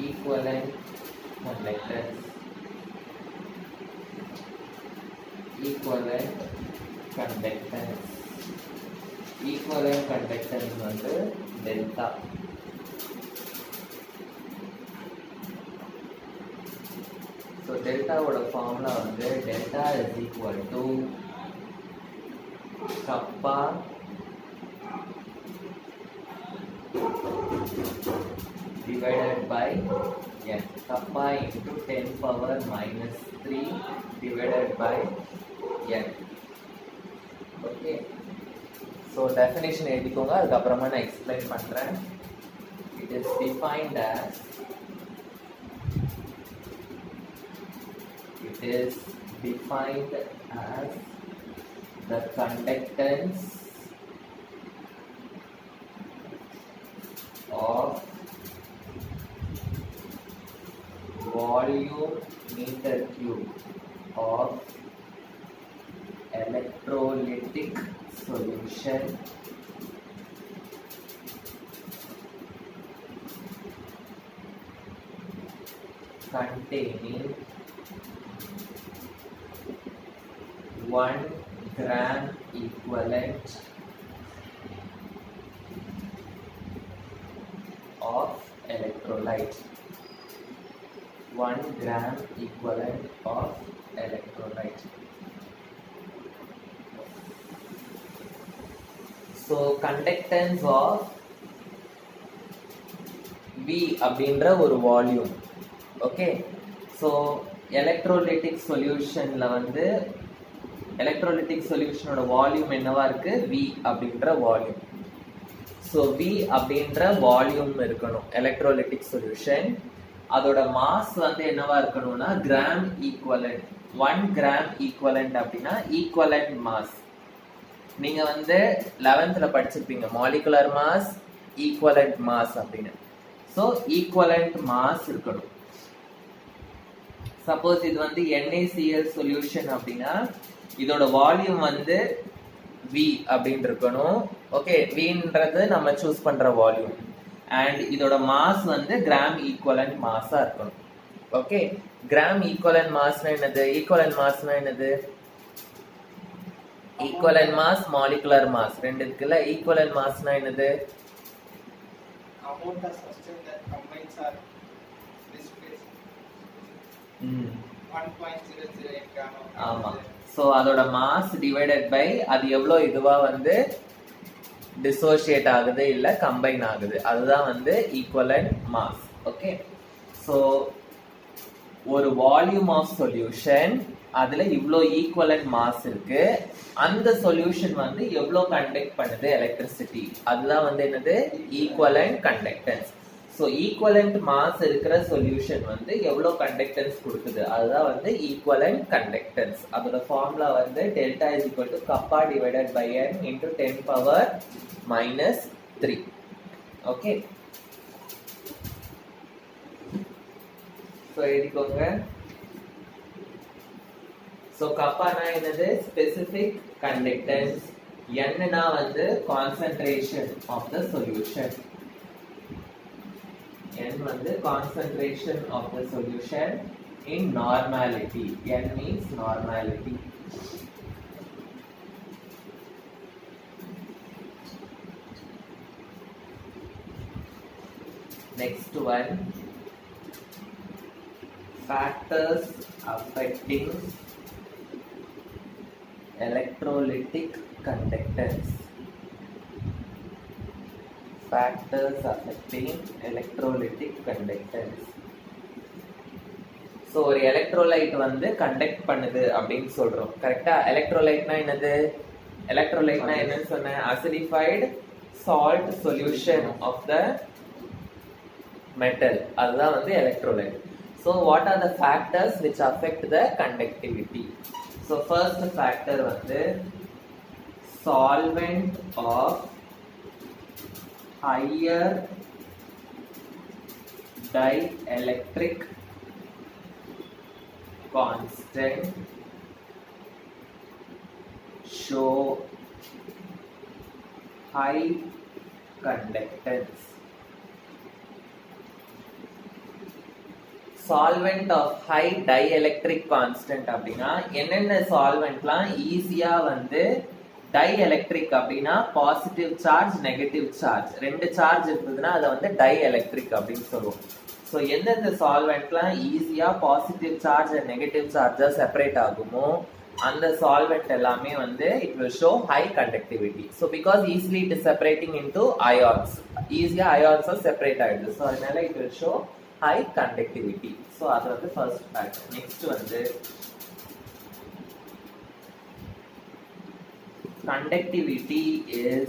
equivalent conductance, equivalent conductance, equivalent conductance வந்து delta. So delta ஓட formula வந்து delta is equal to kappa divided by n. Kappa into 10 power minus 3 divided by n. Okay. So definition எழுதிக்கோங்க, அதுக்கு அப்புறமா நான் explain பண்றேன். It is defined as the conductance of volume meter cube of electrolytic solution containing 1 gram equivalent of electrolyte. 1 gram equivalent of electrolyte. So conductance of V அப்படின்ற ஒரு volume. Okay, so electrolytic சொல்யூஷன்ல வந்து electrolytic சொல்யூஷனோட volume என்னவா இருக்கு? V அப்படின்ற volume. So V அப்படின்ற volume இருக்கணும் electrolytic solution. அதோட mass வந்து என்னவா இருக்கணும்னா கிராம் ஈக்குவலண்ட். 1 கிராம் ஈக்குவலண்ட் அப்படின்னா ஈக்குவலண்ட் மாஸ். நீங்க வந்து 11th படிச்சிருப்பீங்க மாலிகுலர் மாஸ், ஈக்குவலண்ட் மாஸ் அப்படின்னு. ஸோ ஈக்குவலண்ட் மாஸ் இருக்கணும். சப்போஸ் இது வந்து NaCl சொல்யூஷன் அப்படின்னா இதோட வால்யூம் வந்து V அப்படின்னு இருக்கணும். ஓகே, Vன்றது நம்ம சூஸ் பண்ற வால்யூம். அண்ட் இதோட மாஸ் வந்து கிராம் ஈக்குவலண்ட் மாஸா இருக்கணும். ஓகே, கிராம் ஈக்குவலண்ட் மாஸ்னா என்னது? ஈக்குவலண்ட் மாஸ்னா என்னது? ஈக்குவலண்ட் மாஸ், மாலிகுலர் மாஸ் ரெண்டு இருக்குல்ல. ஈக்குவலண்ட் மாஸ்னா என்னது? amount of substance that combines are displaced. 1.008 gram. ஆமா. சோ அதோட மாஸ் டிவைடட் பை அது எவ்வளவு இதுவா வந்து டிசோசியேட் ஆகுது இல்ல கம்பைன் ஆகுது, அதுதான் வந்து ஈக்குவலண்ட் மாஸ். ஓகே, சோ ஒரு வால்யூம் ஆஃப் சொல்யூஷன் அதுல இவ்ளோ ஈக்குவலண்ட் மாஸ் இருக்கு. அந்த சொல்யூஷன் வந்து எவ்வளவு கண்டக்ட் பண்ணுது எலக்ட்ரிசிட்டி, அதுதான் வந்து என்னது? Equivalent conductance. So equivalent mass இருக்கிற சொல்யூஷன் வந்து எவ்வளவு கண்டக்டன்ஸ் கொடுக்குது, அதுதான் வந்து ஈக்குவலண்ட் கண்டக்டன்ஸ். அதோட ஃபார்முலா வந்து delta is equal to kappa divided by n into 10 power minus 3. Okay, so எழுதிக்கோங்க. ஸோ கப்பானா என்னது? Specific conductance. என்னன்னா வந்து concentration of the solution. N வந்து concentration of the solution in normality. N means normality. Next one, factors affecting electrolytic conductance. Factors affecting electrolytic conductance. So ஒரு electrolyte வந்து conduct பண்ணுது அப்படின்னு சொல்றோம். கரெக்டா? எலக்ட்ரோலைட்னா என்னது? எலக்ட்ரோலைட்னா என்னன்னு சொன்னேன்? Acidified salt solution of the metal, அதுதான் வந்து எலக்ட்ரோலைட். So what are the factors which affect the conductivity? So first factor வந்து solvent of higher dielectric constant show high conductance. Solvent of high dielectric constant அப்படின்னா என்னென்ன சால்வெண்ட்லாம் ஈஸியா வந்து dielectric அப்படின்னா பாசிட்டிவ் சார்ஜ் நெகட்டிவ் சார்ஜ் ரெண்டு சார்ஜ் இருந்ததுன்னா அதை வந்து டைஎலக்ட்ரிக் அப்படின்னு சொல்லுவோம். ஸோ எந்தெந்த சால்வெண்ட்லாம் ஈஸியா positive charge and negative Sharjah separate ஆகுமோ அந்த சால்வெண்ட் எல்லாமே வந்து it will show high conductivity. So because easily it is separating into ions, ஈஸியா அயான்ஸா செப்பரேட் ஆயிடுது. ஸோ அதனால it will show high conductivity. So அது வந்து ஃபர்ஸ்ட் ஃபேக்ட். நெக்ஸ்ட் வந்து conductivity is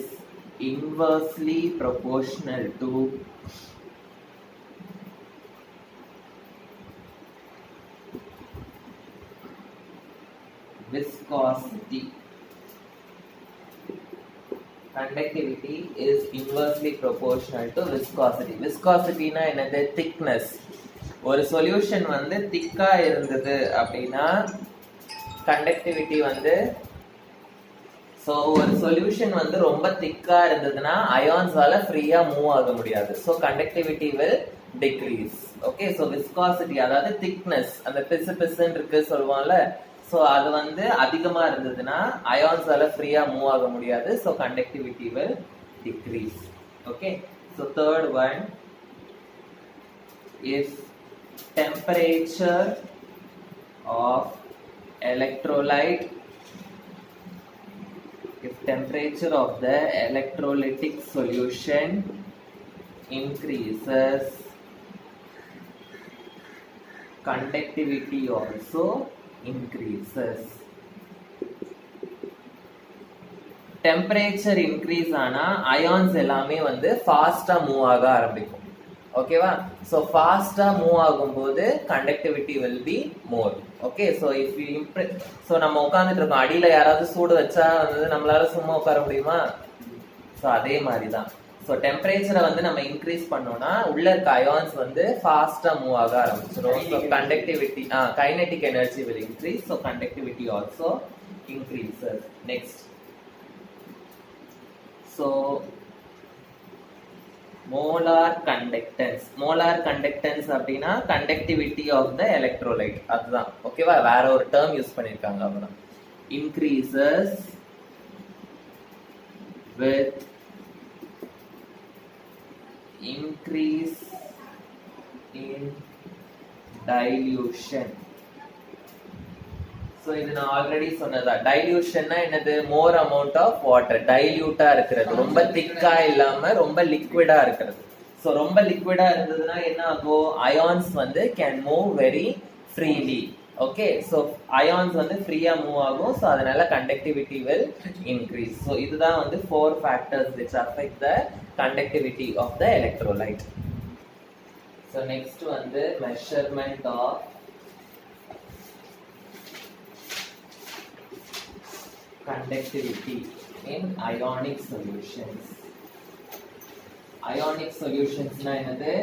inversely proportional to viscosity. Conductivity is inversely proportional to viscosity. Viscosity na enadhu? Thickness. ஒரு solution வந்து திக்கா இருந்தது அப்படின்னா கண்டக்டிவிட்டி வந்து ஸோ ஒரு சொல்யூஷன் வந்து ரொம்ப திக்கா இருந்ததுன்னா அயான்ஸால ஃப்ரீயா மூவ் ஆக முடியாது. So conductivity will decrease. Okay, so viscosity அதாவது திக்னஸ், அந்த பிசு பிசுன்னு இருக்கு சொல்லுவாங்கல்ல, ஸோ அது வந்து அதிகமா இருந்ததுன்னா அயான்ஸால ஃப்ரீயா மூவ் ஆக முடியாது. So conductivity will decrease. Okay, so third one is temperature of electrolyte. If temperature of the electrolytic solution increases, conductivity also increases. Temperature increase ஆனா ions எல்லாமே வந்து ஃபாஸ்டா மூவ் ஆக ஆரம்பிக்கும். ஓகேவா? ஸோ ஃபாஸ்டா மூவ் ஆகும்போது conductivity will be more. Okay, so if you so நம்ம உட்காந்துட்டு இருக்கோம், அடியில யாராவது சூடு வச்சா வந்து நம்மளால சும்மா உட்கார முடியுமா? ஸோ அதே மாதிரி தான். ஸோ டெம்பரேச்சரை வந்து நம்ம இன்க்ரீஸ் பண்ணோம்னா உள்ள இருக்க அயான்ஸ் வந்து ஃபாஸ்டா மூவ் ஆக ஆரம்பிச்சிடும். So conductivity kinetic energy will increase. So conductivity also increases. Next, so molar conductance. molar conductance அப்படினா conductivity of the electrolyte. அதுதான். ஓகேவா? வேற ஒரு டேர்ம் யூஸ் பண்ணிருக்காங்க அவ்வளவுதான். increases with increase in dilution. So இது நான் ஆல்ரெடி சொன்னதா. டைல்யூஷன்னா என்னது? மோர் அமௌண்ட் ஆஃப் வாட்டர், டைல்யூட்டா இருக்கிறது, ரொம்ப திக்கா இல்லாம ரொம்ப லிக்விடா இருக்கிறது. ஸோ ரொம்ப லிக்விடா இருந்ததுன்னா என்ன ஆகும்? அயான்ஸ் வந்து can move very freely. Okay, so ions வந்து ஃப்ரீயா மூவ் ஆகும். ஸோ அதனால கண்டக்டிவிட்டி வில் இன்க்ரீஸ். ஸோ இதுதான் வந்து 4 factors which affect the conductivity of the electrolyte. So next வந்து measurement of conductivity in ionic solutions. Ionic solutions na enadhu?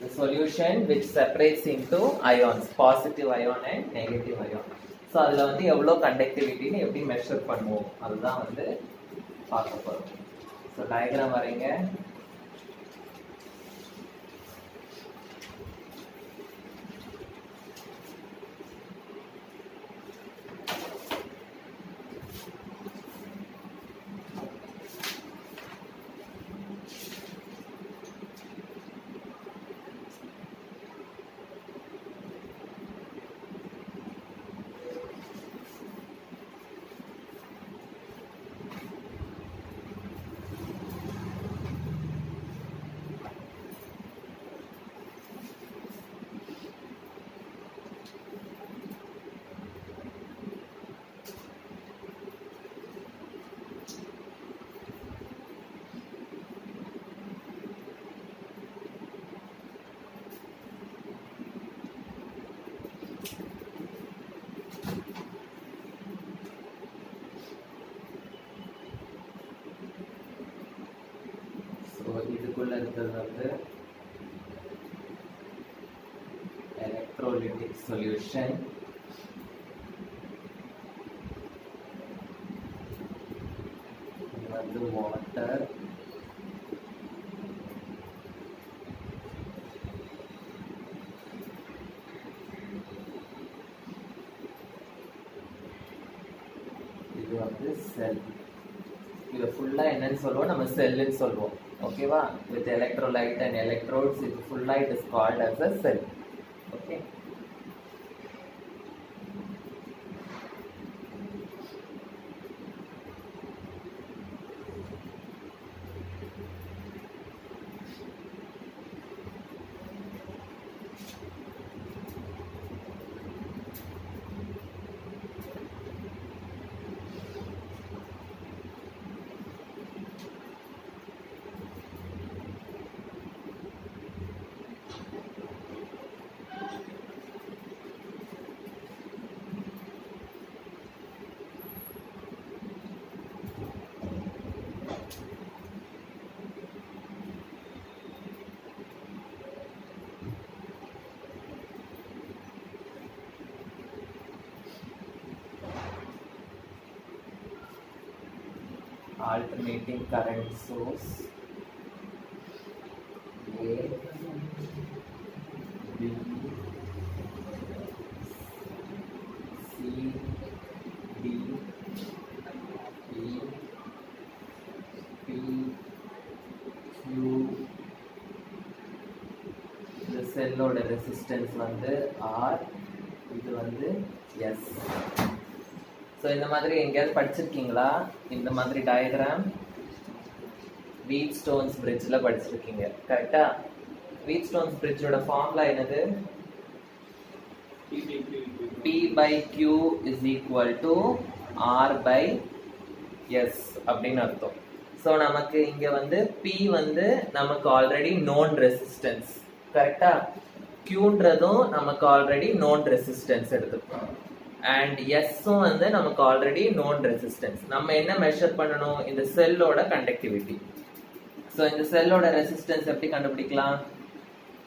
The solution which separates into ions, positive ion and negative ion. So adula vandu evlo conductivity nu eppadi measure பண்ணுவோம் அதுதான் வந்து பார்க்க போறோம். So diagram வரைங்க. இதுக்குள்ள இருக்கிறது வந்து electrolytic solution. இது வந்து வாட்டர். வந்து செல். இது ஃபுல்லா என்னன்னு சொல்லுவோம், நம்ம செல்லுன்னு சொல்லுவோம். ஓகேவா? வித் எலக்ட்ரோலைட் அண்ட் எலக்ட்ரோட்ஸ், இது ஃபுல்லா it is called as a cell. Okay. Alternating current source A, B, C, D, E, P, Q. இந்த செல்லோட ரெசிஸ்டன்ஸ் வந்து R, இது வந்து S. ஸோ இந்த மாதிரி எங்கேயாவது படிச்சிருக்கீங்களா? இந்த மாதிரி டயக்ராம் வீட்ஸ்டோன்ஸ் பிரிட்ஜில் படிச்சிருக்கீங்க, கரெக்டா? வீட்ஸ்டோன்ஸ் பிரிட்ஜோட ஃபார்முலா என்னது? P by Q is equal to R by S அப்படின்னு அர்த்தம். ஸோ நமக்கு இங்க வந்து P வந்து நமக்கு ஆல்ரெடி நோன் ரெசிஸ்டன்ஸ், கரெக்டா? Qன்றதும் நமக்கு ஆல்ரெடி நோன் ரெசிஸ்டன்ஸ் எடுத்துக்கணும். அண்ட் எஸ்ஸும் வந்து நமக்கு ஆல்ரெடி நோன் ரெசிஸ்டன்ஸ். நம்ம என்ன மெஷர் பண்ணணும்? இந்த செல்லோட கண்டக்டிவிட்டி. ஸோ இந்த செல்லோட ரெசிஸ்டன்ஸ் எப்படி கண்டுபிடிக்கலாம்?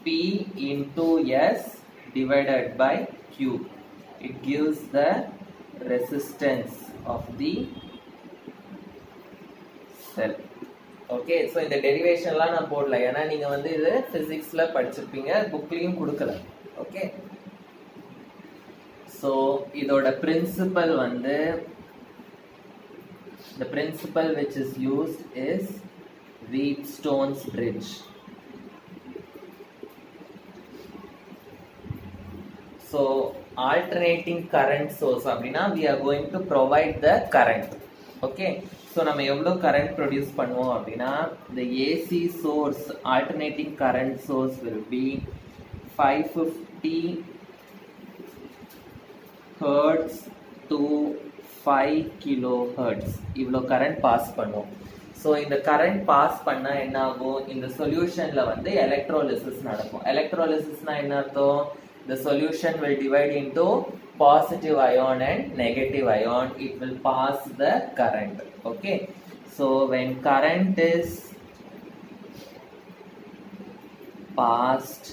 P into S divided by Q. It gives the resistance of the cell. Okay. So இந்த டெரிவேஷன்லாம் நான் போடல, ஏன்னா நீங்க வந்து இது பிசிக்ஸ்ல படிச்சிருப்பீங்க, புக்லயும் கொடுக்கல. ஓகே. ஸோ இதோட பிரின்சிபல் வந்து, the principle which is used is Wheatstone's bridge. So alternating current source அப்படின்னா we are going to provide the current. Okay. So நம்ம எவ்வளோ current produce பண்ணுவோம் அப்படின்னா, the AC source, alternating current source will be 550 hertz to 5 kilohertz. இவ்வளோ current pass பண்ணுவோம். So இந்த current pass பண்ணால் என்ன ஆகும்? இந்த சொல்யூஷனில் வந்து எலக்ட்ரோலிசிஸ் நடக்கும். எலக்ட்ரோலிசிஸ்னா என்ன அர்த்தம்? The solution will divide into positive ion and negative ion. It will pass the current. Okay. So when current is passed,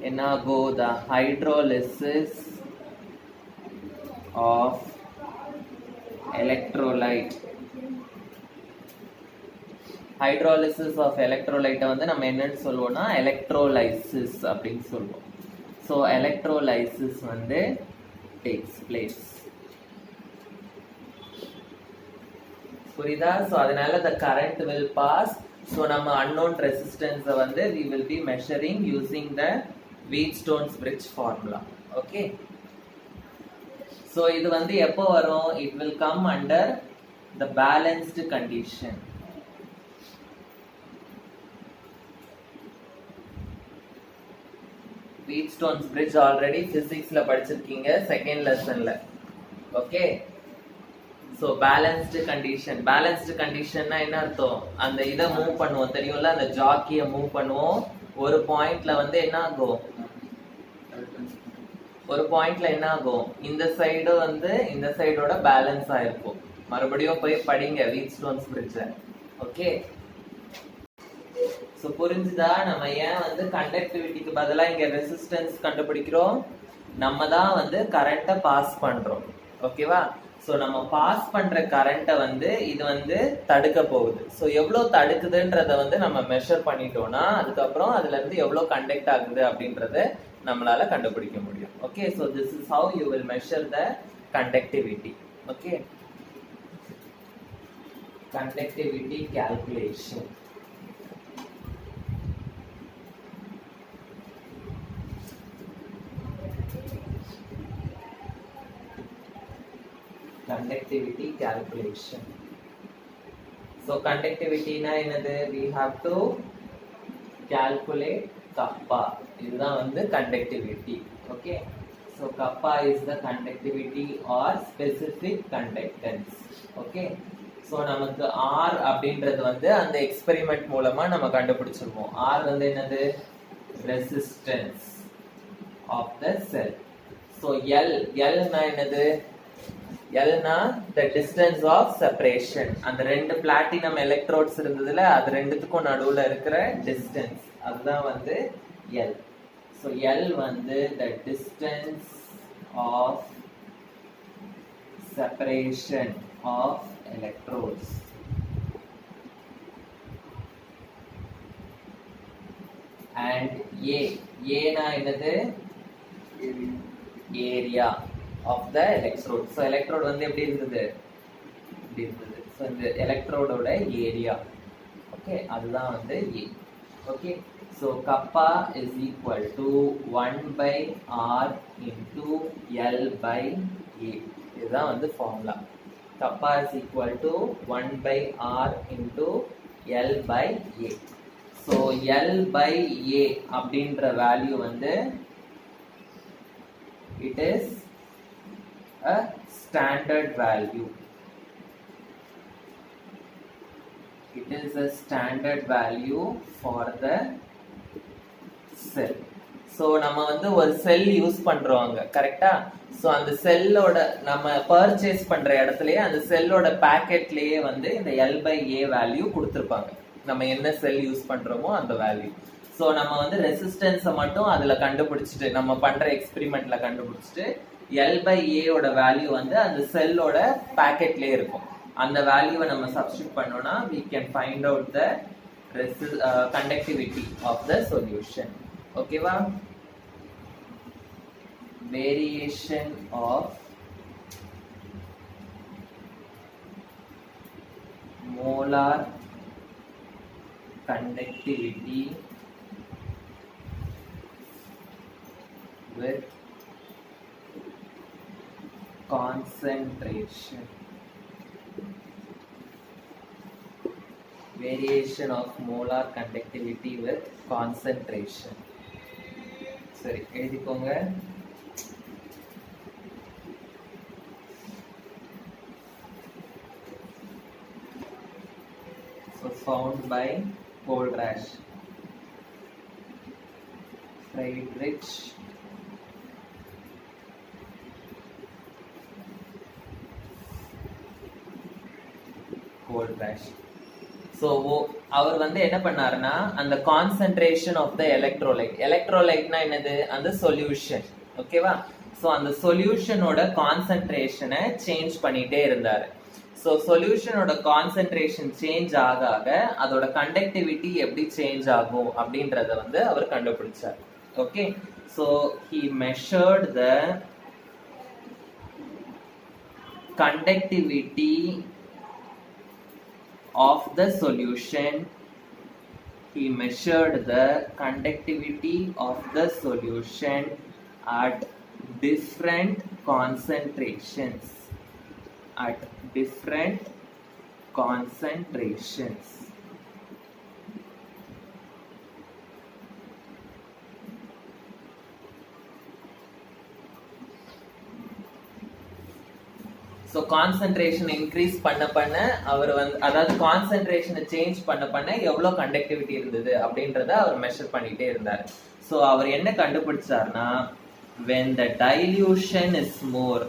என்ன ஆகும்? The hydrolysis of electrolyte. Hydrolysis of எலக்ட்ரோலைட்டை வந்து நம்ம என்னன்னு சொல்லுவோம்னா எலக்ட்ரோலைசிஸ் அப்படின்னு சொல்லுவோம். ஸோ எலக்ட்ரோலைசிஸ் வந்து டேக்ஸ் பிளேஸ். புரியுதா? ஸோ அதனால the current will pass. ஸோ நம்ம unknown resistance வந்து we will be measuring using the Wheatstone's bridge formula. Okay. So இது வந்து எப்போ வரும்? It will come under the balanced condition. Wheatstone's bridge already physicsல படிச்சிருக்கீங்க, செகண்ட் லெசன்ல. Okay. So balanced condition. Balanced கண்டிஷன்னா என்ன அர்த்தம்? அந்த இதை மூவ் பண்ணுவோம், தெரியும்ல, அந்த ஜாக்கியை மூவ் பண்ணுவோம். ஒரு பாயிண்ட்ல வந்து என்ன ஆகும்? ஒரு பாயிண்ட்ல என்ன ஆகும்? இந்த சைடு வந்து இந்த சைடோட பேலன்ஸ் ஆயிருக்கும். மறுபடியும் போய் படிங்க Wheatstone's bridge. ஓகே. ஸோ புரிஞ்சுதா? நம்ம ஏன் வந்து கண்டக்டிவிட்டிக்கு பதிலாக இங்க ரெசிஸ்டன்ஸ் கண்டுபிடிக்கிறோம்? நம்ம தான் வந்து கரண்ட்டை பாஸ் பண்றோம். ஓகேவா? ஸோ நம்ம பாஸ் பண்ற கரண்ட்டை வந்து இது வந்து தடுக்க போகுது. ஸோ எவ்வளோ தடுக்குதுன்றத வந்து நம்ம மெஷர் பண்ணிட்டோம்னா அதுக்கப்புறம் அதுல இருந்து எவ்வளோ கண்டக்ட் ஆகுது அப்படின்றத நம்மளால கண்டுபிடிக்க முடியும். Okay. So this is how you will measure the conductivity. Okay. conductivity calculation. Conductivity calculation. So conductivity na enadhu, we have to calculate kappa. இதுதான் வந்து conductivity. Okay. So kappa is the conductivity or specific conductance. Okay. So நமக்கு R அப்படின்றது வந்து அந்த experiment மூலமா நம்ம கண்டுபிடிச்சிருவோம். R வந்து என்னது? Resistance of the cell. So L na என்னது? L na the distance of separation. அந்த ரெண்டு பிளாட்டினம் எலக்ட்ரோட்ஸ் இருந்ததுல அது ரெண்டுத்துக்கும் நடுவுல இருக்கிற distance. அதுதான் வந்து L. So L வந்து the distance of separation of electrodes. And A na என்னது? Area of the electrode. So electrode வந்து எப்படி இருந்தது? இப்படி இருந்தது. So இந்த எலக்ட்ரோடோட ஏரியா. ஓகே, அதுதான் வந்து A. Okay, so kappa is equal to 1 by R into L by A. இதுதான் வந்து formula. kappa is equal to 1 by R into L by A. So L by A அப்படின்ற value வந்து it is a standard value. It is a standard value for the cell. So நம்ம வந்து ஒரு செல் use பண்றோங்க, கரெக்டா? So அந்த செல்லோட நம்ம purchase பண்ற இடத்துலயே அந்த செல்லோட பாக்கெட்லயே வந்து இந்த L by A வேல்யூ கொடுத்திருப்பாங்க. நம்ம என்ன செல் யூஸ் பண்றோமோ அந்த வேல்யூ. சோ நம்ம வந்து ரெசிஸ்டன்ஸை மட்டும் அதுல கண்டுபிடிச்சிட்டு நம்ம பண்ற எக்ஸ்பெரிமெண்ட்ல கண்டுபிடிச்சிட்டு L by A ஓட வேல்யூ வந்து அந்த செல்லோட பாக்கெட்லயே இருக்கும். அந்த வேல்யூவை நம்ம சப்ஸ்டிட்யூட் பண்ணோம்னா we can find out the conductivity of the solution. ஓகேவா? Variation of molar conductivity with concentration. Variation of molar conductivity with concentration. சரி, எழுதிக்கோங்க. So found by Kohlrausch, Friedrich Kohlrausch. So அவர் வந்து என்ன பண்ணாருன்னா அந்த கான்சென்ட்ரேஷன் ஆஃப் த எலக்ட்ரோலைட்னா என்னது? அந்த சொல்யூஷன். ஓகேவா? ஸோ அந்த சொல்யூஷனோட கான்சென்ட்ரேஷனை சேஞ்ச் பண்ணிட்டே இருந்தாரு. ஸோ சொல்யூஷனோட கான்சென்ட்ரேஷன் சேஞ்ச் ஆக ஆக அதோட கண்டக்டிவிட்டி எப்படி சேஞ்ச் ஆகும் அப்படின்றத வந்து அவர் கண்டுபிடிச்சார். Okay, so he measured the conductivity of the solution. He measured the conductivity of the solution at different concentrations. At different concentrations. So concentration increase பண்ண அவர் வந்து அதாவது கான்சென்ட்ரேஷனை சேஞ்ச் பண்ண எவ்வளோ கண்டக்டிவிட்டி இருந்தது அப்படின்றத அவர் மெஷர் பண்ணிட்டே இருந்தார். ஸோ அவர் என்ன கண்டுபிடிச்சார்னா when the dilution is more,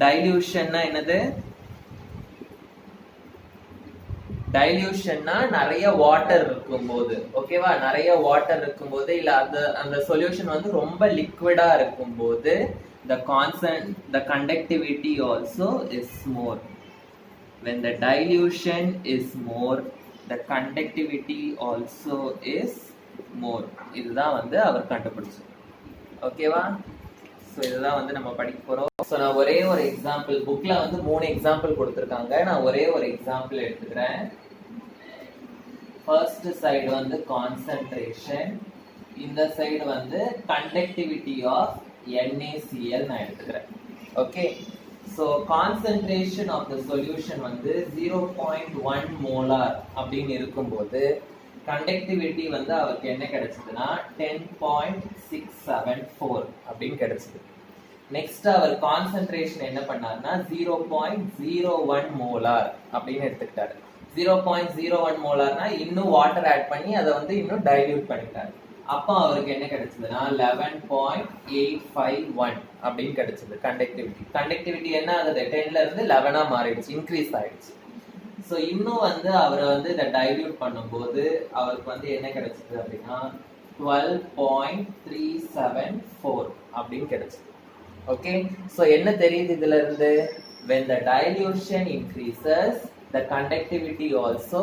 dilutionனா என்னது? டைல்யூஷன்னா நிறைய வாட்டர் இருக்கும்போது, ஓகேவா? நிறைய வாட்டர் இருக்கும்போது இல்ல அந்த சொல்யூஷன் வந்து ரொம்ப லிக்விடா இருக்கும்போது the conductivity also is more. When the dilution is more, the conductivity also is more. இதுதான் வந்து அவர் கண்டுபிடிச்சது. ஓகேவா? ஸோ இதுதான் வந்து நம்ம படிக்க போறோம். ஸோ நான் ஒரே ஒரு எக்ஸாம்பிள், புக்ல வந்து 3 எக்ஸாம்பிள் கொடுத்துருக்காங்க, நான் ஒரே ஒரு எக்ஸாம்பிள் எடுத்துக்கிறேன். ஃபர்ஸ்ட் சைடு வந்து கான்சென்ட்ரேஷன், இந்த சைடு வந்து கண்டக்டிவிட்டி ஆஃப் NaCl நான் எடுத்துக்கிறேன். Okay, so concentration of the solution வந்து 0.1 மோலார் அப்படின்னு இருக்கும்போது கண்டக்டிவிட்டி வந்து அவருக்கு என்ன கிடைச்சதுன்னா 10.674 அப்படின்னு கிடைச்சது. நெக்ஸ்ட் அவர் கான்சென்ட்ரேஷன் என்ன பண்ணாருன்னா 0.01 மோலார் அப்படின்னு எடுத்துக்கிட்டாரு. 0.01 மோலார்னா இன்னும் வாட்டர் ஆட் பண்ணி அதை வந்து இன்னும் டைல்யூட் பண்ணிட்டாரு. அப்போ அவருக்கு என்ன கிடைச்சதுன்னா 11.851 அப்படின்னு கிடைச்சது கண்டக்டிவிட்டி. கண்டக்டிவிட்டி என்ன ஆகுது, 10ல இருந்து 11ஆ மாறிடுச்சு, இன்க்ரீஸ் ஆயிடுச்சு. ஸோ இன்னும் வந்து அவரை வந்து இதை டைல்யூட் பண்ணும்போது அவருக்கு வந்து என்ன கிடைச்சது அப்படின்னா 12.374 அப்படின்னு கிடைச்சது. ஓகே, ஸோ என்ன தெரியுது இதுல இருந்து, when the dilution increases the conductivity also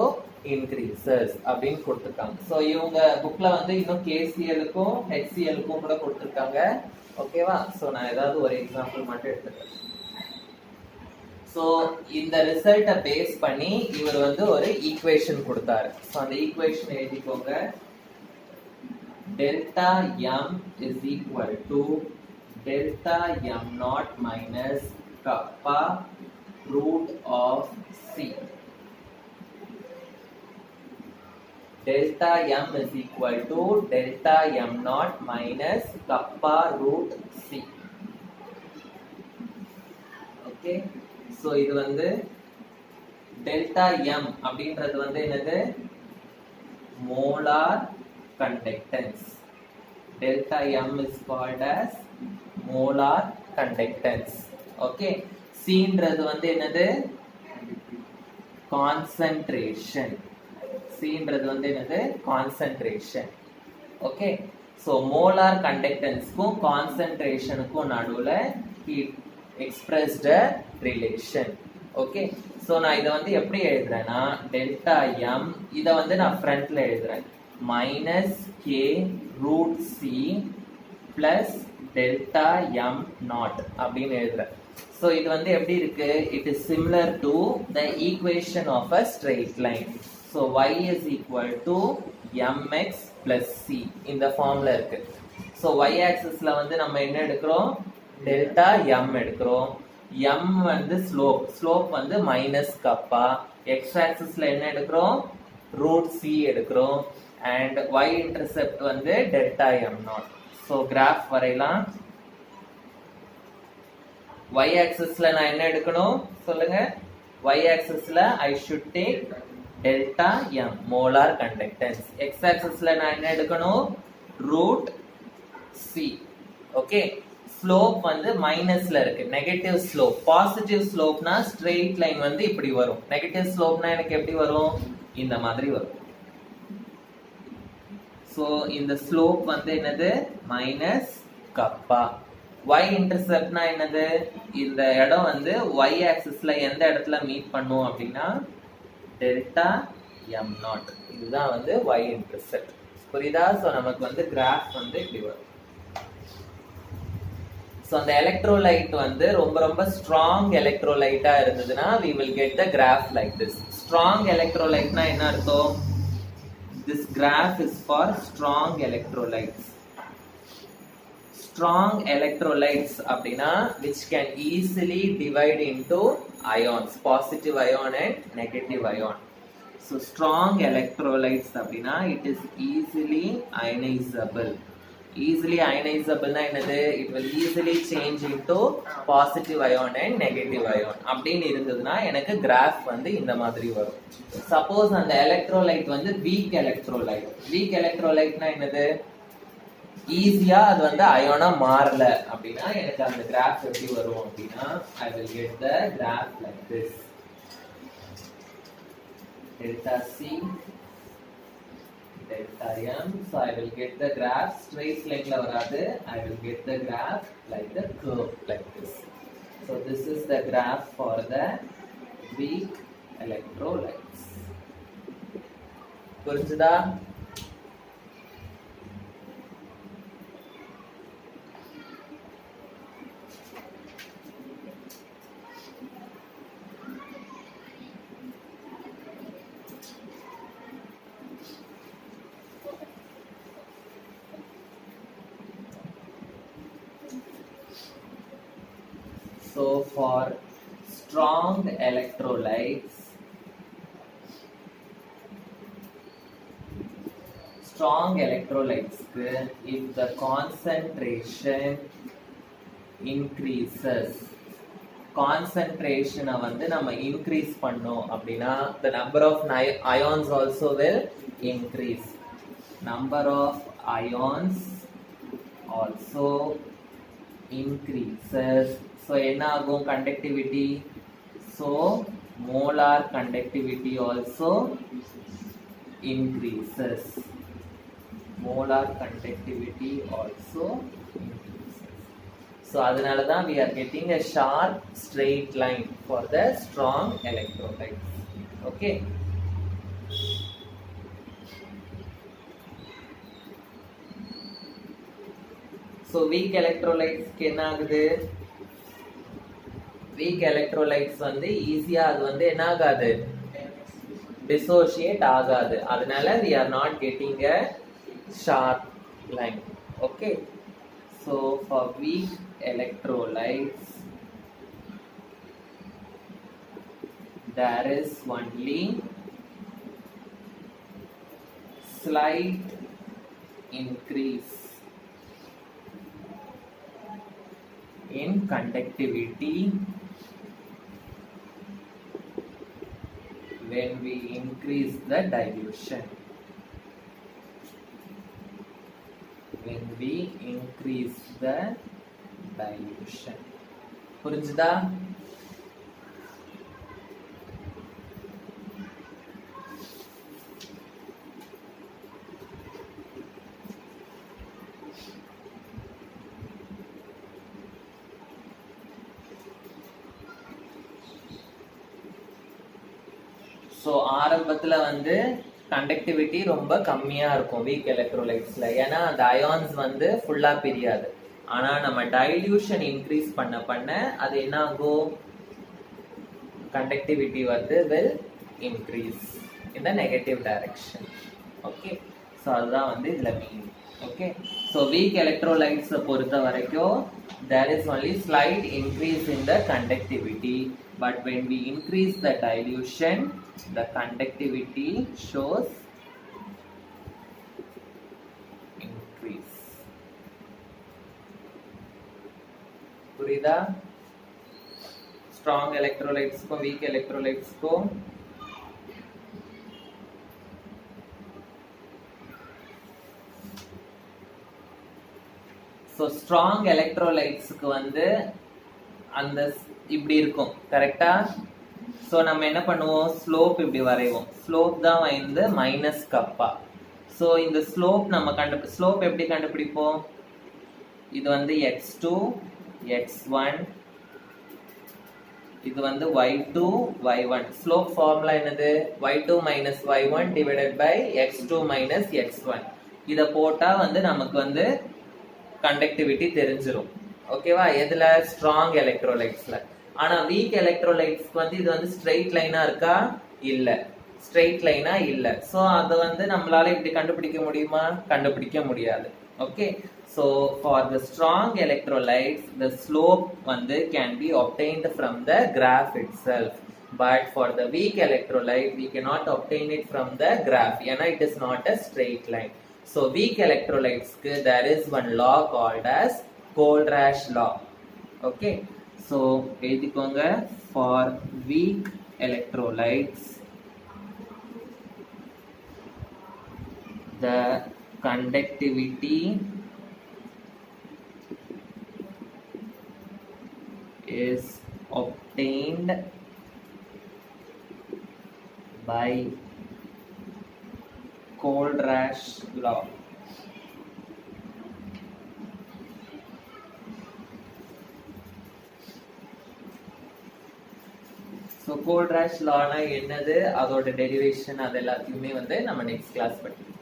increases அப்படின்னு கொடுத்துருக்காங்க. ஸோ இவங்க புக்ல வந்து இன்னும் KCl-க்கும் HCl-க்கும் கூட கொடுத்துருக்காங்க. ஓகேவா, ஸோ நான் ஏதாவது ஒரு எக்ஸாம்பிள் மட்டும் எடுத்துக்கிறேன். ஸோ இந்த ரிசல்ட்டை பேஸ் பண்ணி இவர் வந்து ஒரு ஈக்குவேஷன் கொடுத்தாரு. ஸோ அந்த ஈக்குவேஷன் எழுதிக்கோங்க. Delta M is equal to delta M naught minus kappa root of C. Delta M is equal to delta M naught minus kappa root C. Okay, so இது வந்து delta M அப்படின்றது வந்து என்னது, molar conductance. Delta M is called as molar conductance. Okay, C ன்றது வந்து என்னது, concentration. C ன்றது வந்து என்னது, concentration. Okay, so molar conductanceக்கும் concentrationக்கும் நடுவுல he expressed a relation. Okay, so நான் இதை வந்து எப்படி எழுதுறேன்னா delta M, இதை வந்து நான் ஃப்ரண்ட்ல எழுதுறேன், minus K root C plus delta M naught அப்படின்னு எழுதுறேன். So இது வந்து எப்படி இருக்கு, it is similar to the equation of a straight line. So y is equal to mx plus c இந்த ஃபார்ம்ல இருக்கு. So y axisல வந்து நம்ம என்ன எடுக்கிறோம், delta M எடுக்கிறோம். M வந்து ஸ்லோப் வந்து மைனஸ் கப்பா. x axisல என்ன எடுக்கிறோம், root c எடுக்கிறோம். and y intercept வந்து delta M naught. So graph வரையலாம். y axisல நான் என்ன எடுக்கணும் சொல்லுங்க, y axisல I should take delta M molar conductance. x axisல நான் என்ன எடுக்கணும், root c. ஓகே, ஸ்லோப் வந்து மைனஸ்ல இருக்கு, நெகட்டிவ் ஸ்லோப். பாசிட்டிவ் ஸ்லோப்னா ஸ்ட்ரெயிட் லைன் வந்து இப்படி வரும், நெகட்டிவ் ஸ்லோப்னா எனக்கு எப்படி வரும், இந்த மாதிரி வரும். சோ இந்த ஸ்லோப் வந்து என்னது, மைனஸ் கப்பா. y இன்டர்செப்ட்னா என்னது, இந்த இடம் வந்து y ஆக்சிஸ்ல எந்த இடத்துல மீட் பண்ணும் அப்படின்னா டெல்டா M naught. இதுதான் வந்து y இன்டர்செப்ட். புரியுதா? சோ நமக்கு வந்து கிராஃப் வந்து இப்படி வரும். சோ அந்த எலக்ட்ரோலைட் வந்து ரொம்ப ரொம்ப ஸ்ட்ராங் எலக்ட்ரோலைட்டா இருந்ததுன்னா we will get the graph like this. Strong எலக்ட்ரோலைட்னா என்ன அர்த்தம், this graph is for strong electrolytes. Strong electrolytes அப்படினா which can easily divide into ions, positive ion and negative ion. So strong electrolytes அப்படினா it is easily ionizable. Easily ionizable na என்னது, it will easily change into positive ion and negative ion. அப்படினு இருந்ததுனா எனக்கு graph வந்து இந்த மாதிரி வரும். Suppose அந்த எலக்ட்ரோலைட் வந்து வீக் எலக்ட்ரோலைட். வீக் எலக்ட்ரோலைட்னா என்னது, ஈஸியா அது வந்து அயோனா மாறல அப்படின்னா எனக்கு அந்த கிராஃப் எப்படி வரும் அப்படின்னா I will get the graph like this. Delta C, delta M. So I will get the graph straight line la varadu. I will get the graph like the curve like this. So this is the graph for the weak electrolytes. புரிஞ்சுதா? So for strong electrolytes, if the concentration increases, concentration வந்து நம்ம increase பண்ணோம் அப்படின்னா the number of ions also will increase. Number of ions also increases. So என்ன ஆகும்? conductivity. So molar conductivity also increases. Molar conductivity also increases. So அதனால தான் we are getting a sharp straight line for the strong electrolytes. Okay. So weak electrolytes என்ன ஆகுது? weak electrolytes வந்து ஈஸியா அது வந்து என்ன ஆகாது? dissociate ஆகாது. அதனால we are not getting a sharp line. Okay. So for weak electrolytes there is only slight increase in conductivity when we increase the dilution. When we increase the dilution. புரிஞ்சுதா? So ஆரம்பத்தில் வந்து conductivity ரொம்ப கம்மியா இருக்கும் week எலக்ட்ரோலைட்ஸ்ல. ஏன்னா அந்த ions வந்து ஃபுல்லா பிரியாது. ஆனா நம்ம டைல்யூஷன் இன்க்ரீஸ் பண்ண பண்ண அது என்ன ஆகும்? கண்டக்டிவிட்டி வந்து will increase in the negative direction. Okay. So அதுதான் வந்து இதுல மீன். ஓகே. ஸோ வீக் எலக்ட்ரோலைட்ஸ் பொறுத்த வரைக்கும் there is only slight increase in the conductivity, but when we increase the dilution the conductivity shows increase. புரியுதா? strong electrolytes को weak electrolytes को so strong electrolytes க்கு வந்து அந்த இப்படி இருக்கும். கரெக்ட்டா? சோ நம்ம என்ன பண்ணுவோம்? ஸ்லோப் இப்படி வரைவோம். ஸ்லோப் தான் வந்து மைனஸ் கப்பா. சோ இந்த ஸ்லோப் நம்ம ஸ்லோப் எப்படி கண்டுபிடிப்போம்? இது வந்து x2 x1, இது வந்து y2 y1. ஸ்லோப் ஃபார்முலா என்னது? y2 minus y1 divided by x2 minus x1. இத போட்டா வந்து நமக்கு வந்து கண்டக்டிவிட்டி தெரிஞ்சிரும். ஓகேவா? எதுல? ஸ்ட்ராங் எலக்ட்ரோலைட்ஸ்ல. ஆனா வீக் எலக்ட்ரோலைட்ஸ்க்கு வந்து இது வந்து ஸ்ட்ரெயிட் லைனா இருக்கா? இல்ல. ஸ்ட்ரெயிட் லைனா இல்ல. சோ அது வந்து நம்மளால இப்படி கண்டுபிடிக்க முடியுமா? கண்டுபிடிக்க முடியாது. Okay. So for the strong electrolytes the slope வந்து can be obtained from the graph itself, but for the weak electrolyte we cannot obtain it from the graph ஏன்னா it is not a straight line. So weak electrolytes க்கு there is one law called as Kohlrausch law. Okay. So எழுதிக்கோங்க. For weak electrolytes the conductivity is obtained by Kohlrausch law. So Kohlrausch law என்னது? அதோட derivation அது எல்லாத்தையுமே வந்து நம்ம next class படிப்போம்.